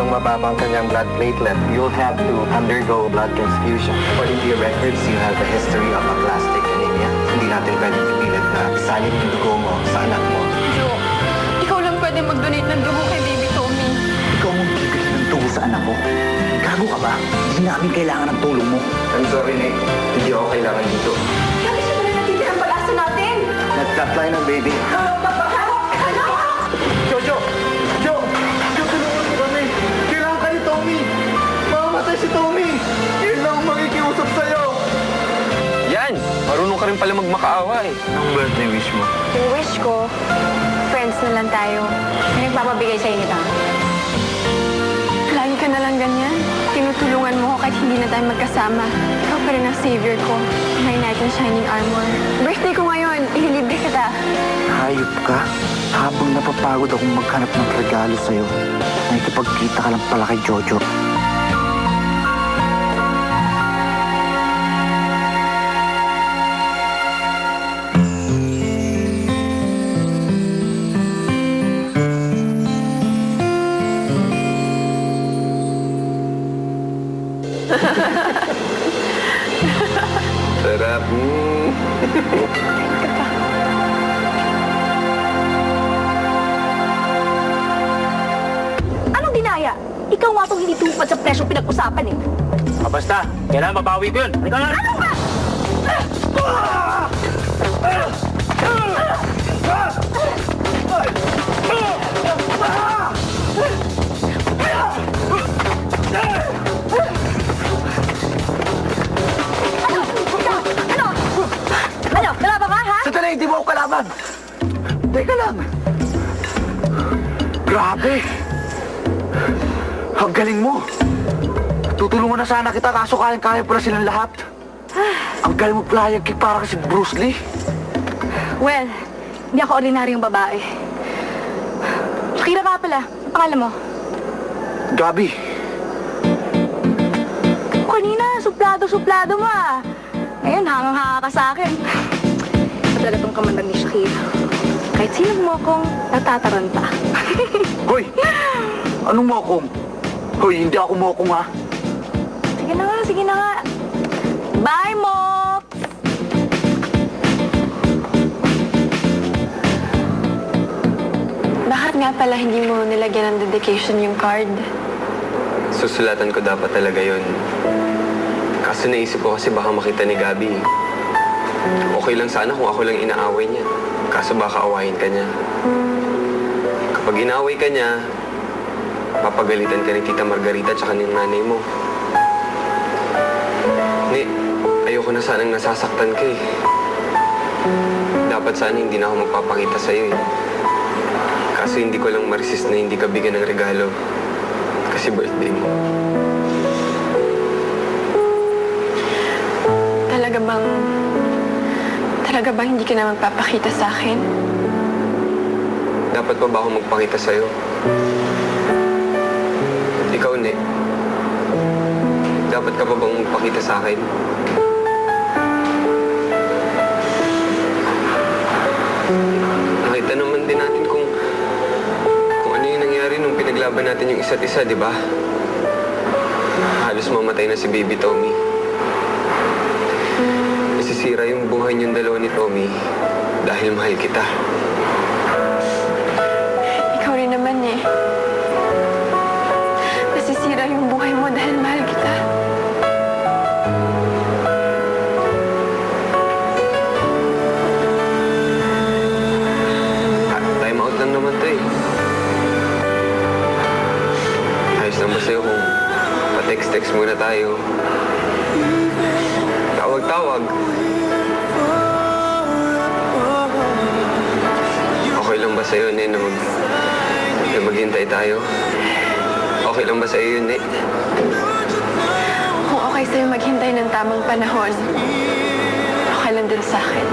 mababang kanyang blood platelet, you'll have to undergo blood transfusion. According to your records, you have a history of aplastic anemia. Hindi natin pwedeng ipilit na isalin yung dugo mo sa anak mo. Joe, ikaw lang pwede mag-donate ng dugo kay Baby Tommy. Ikaw mong bibigyan ng tubo sa anak ko. Gago ka ba? Hindi namin kailangan ng tulong mo. I'm sorry, Nick. Hindi ako kailangan dito. Kami siya na natitira ang pag-asa natin. Nag-flatline ang baby. Jojo! Jo! Jo, tulungan mo kami! Kailangan ka ni Tommy! Mamamatay si Tommy! Yun lang ang makikiusap sa'yo! Yan! Marunong ka rin pala magmakaawa eh. Anong birthday wish mo? Yung wish ko, friends na lang tayo. May nagpapabigay sa'yo nito. Lagi ka na lang ganyan. Tinutulungan mo ko kahit hindi na tayo magkasama. Ikaw pa rin ang savior ko. My knight in shining armor. Birthday ko ngayon, ililibre kita. Hayop ka? Habang napapagod akong maghanap ng regalo sa'yo, nakikipagkita ka lang pala kay Jojo. Sarap. Anong dinaya? Ikaw nga itong hindi tupad sa presyong pinag-usapan eh. Basta, kailangan mabawi ko yun. Halika na! Ano ba? Ano? Kalaban ka, ha? Sandali, hindi mo ako kalaban! Teka lang! Grabe! Ang galing mo! Tutulungan na sana kita kaso kaya pala silang lahat. Ang galing mo playag kick para kasi Bruce Lee. Well, hindi ako ordinaryong babae. Shakira ka pala. Ang pangalan mo? Gabi, Kanina, suplado mo ah. Ngayon, hangang-hanga ka sa akin. Talaga tong kamandang ni Shakira. Kahit sino mo akong natataranta. hoy! Anong mokong? Hoy, hindi ako mokong ha. Sige na nga. Bye, Mox! Bakit nga pala hindi mo nilagyan ng dedication yung card? Susulatan ko dapat talaga yun. Kaso naisip ko kasi baka makita ni Gabi. Okay lang sana kung ako lang inaaway niya. Kaso baka awayin ka niya. Kapag inaaway ka niya, papagalitan ka ni Tita Margarita at saka ng nanay mo. Ni, ayoko na sanang nasasaktan ka eh. Dapat sana hindi na ako magpapakita sa'yo eh. Kaso hindi ko lang ma-resist na hindi ka bigyan ng regalo. Kasi birthday mo. Talaga bang hindi ka na magpapakita sa akin? Dapat pa ba ako magpakita sa'yo? Ikaw, Ne. Dapat ka pa bang magpakita sa akin? Nakita naman din natin kung ano yung nangyari nung pinaglaban natin yung isa't isa, di ba? Halos mamatay na si Baby Tommy. Nasisira yung buhay niyong dalawa ni Tommy dahil mahal kita. Ikaw rin naman eh. Nasisira yung buhay mo dahil mahal kita. Time out lang naman to eh. Ayos lang ba sa'yo kung pa-text-text muna tayo? Tawag-tawag. Okay lang ba sa'yo, Ne, na maghintay tayo? Okay lang ba sa'yo yun, Ne? Kung okay sa'yo maghintay ng tamang panahon, okay lang din sa akin.